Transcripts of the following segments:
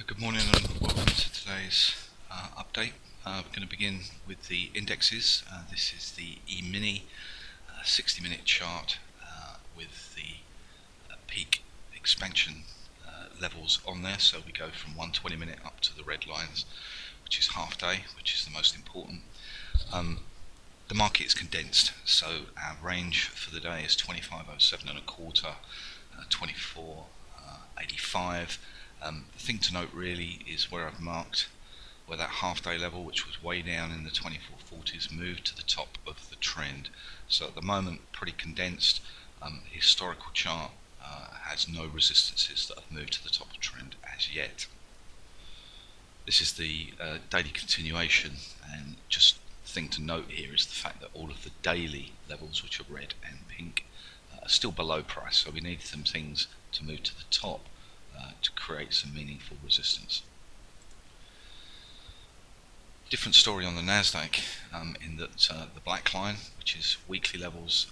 Good morning and welcome to today's update. We're going to begin with the indexes. This is the E-mini 60-minute chart with the peak expansion levels on there. So we go from 120-minute up to the red lines, which is half day, which is the most important. The market is condensed, so our range for the day is 25.07 and a quarter, 24.85. The thing to note really is where I've marked where that half day level, which was way down in the 2440s, moved to the top of the trend. So at the moment, pretty condensed. The historical chart has no resistances that have moved to the top of the trend as yet. This is the daily continuation, and just the thing to note here is the fact that all of the daily levels, which are red and pink, are still below price. So we need some things to move to the top to create some meaningful resistance. Different story on the Nasdaq in that the black line, which is weekly levels,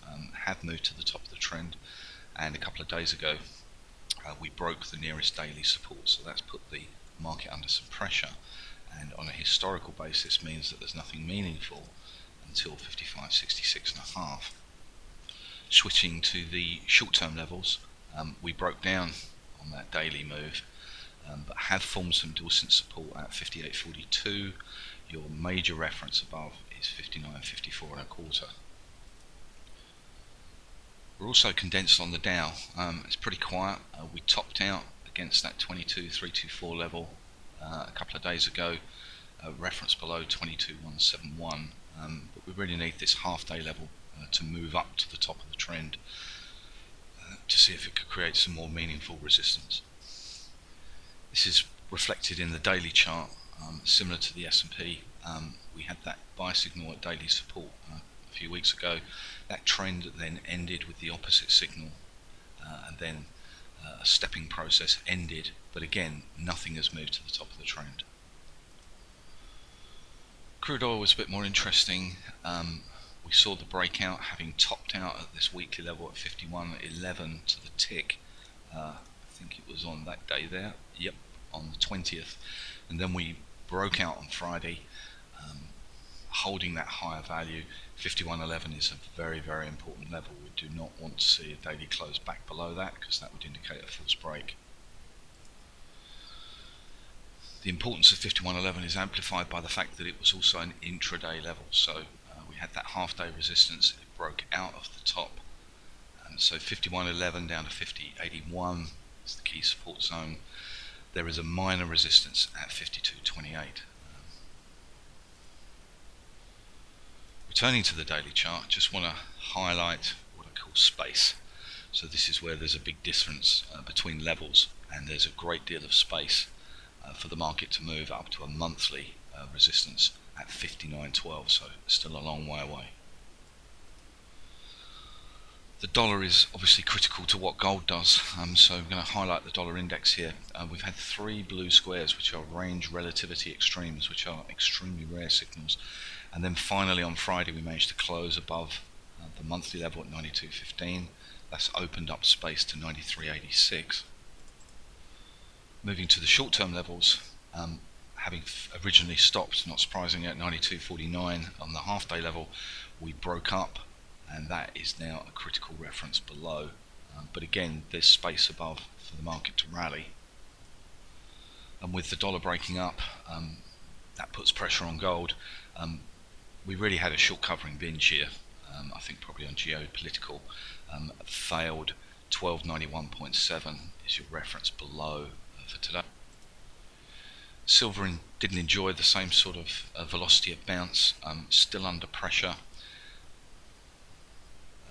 have moved to the top of the trend, and a couple of days ago we broke the nearest daily support, so that's put the market under some pressure, and on a historical basis means that there's nothing meaningful until 55.66.5. Switching to the short-term levels, we broke down on that daily move, but have formed some decent support at 58.42. Your major reference above is 59.54 and a quarter. We're also condensed on the Dow. It's pretty quiet. We topped out against that 22.324 level a couple of days ago, reference below 22.171, but we really need this half-day level to move up to the top of the trend to see if it could create some more meaningful resistance. This is reflected in the daily chart, similar to the S&P. We had that buy signal at daily support a few weeks ago. That trend then ended with the opposite signal, and then a stepping process ended, but again, nothing has moved to the top of the trend. Crude oil was a bit more interesting. We saw the breakout having topped out at this weekly level at 51.11 to the tick. I think it was on that day there. Yep, on the 20th. And then we broke out on Friday, holding that higher value. 51.11 is a very, very important level. We do not want to see a daily close back below that, because that would indicate a false break. The importance of 51.11 is amplified by the fact that it was also an intraday level. So we had that half-day resistance. It broke out of the top, and so 51.11 down to 50.81 is the key support zone. There is a minor resistance at 52.28. Returning to the daily chart, just want to highlight what I call space. So this is where there's a big difference between levels, and there's a great deal of space for the market to move up to a monthly resistance at 59.12, so still a long way away. The dollar is obviously critical to what gold does, so I'm going to highlight the dollar index here. We've had three blue squares, which are range relativity extremes, which are extremely rare signals, and then finally on Friday we managed to close above the monthly level at 92.15. That's opened up space to 93.86. Moving to the short-term levels, having originally stopped, not surprisingly, at 92.49 on the half-day level, we broke up, and that is now a critical reference below. But again, there's space above for the market to rally. And with the dollar breaking up, that puts pressure on gold. We really had a short covering binge here. I think probably on geopolitical. Failed 1291.7 is your reference below for today. Silver didn't enjoy the same sort of velocity of bounce, still under pressure.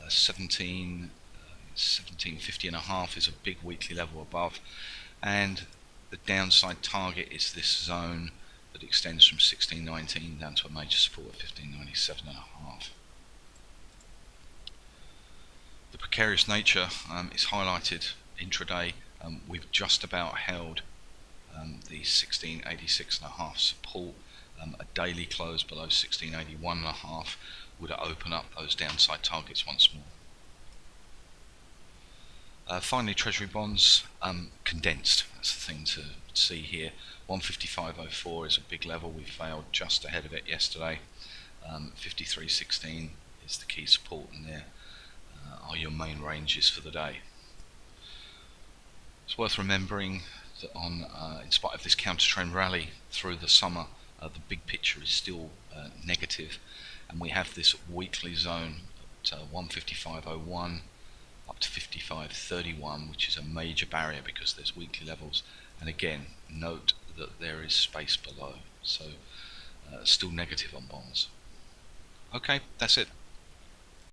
1750.5 is a big weekly level above, and the downside target is this zone that extends from 1619 down to a major support of 1597.5. The precarious nature is highlighted intraday. We've just about held the 1686.5 support. A daily close below 1681.5 would open up those downside targets once more. Finally, Treasury bonds, condensed. That's the thing to see here. 155.04 is a big level. We failed just ahead of it yesterday. 53.16 is the key support, and there are your main ranges for the day. It's worth remembering that in spite of this counter-trend rally through the summer, the big picture is still negative, and we have this weekly zone at 155.01 up to 55.31, which is a major barrier because there's weekly levels. And again, note that there is space below, so still negative on bonds. Okay, that's it.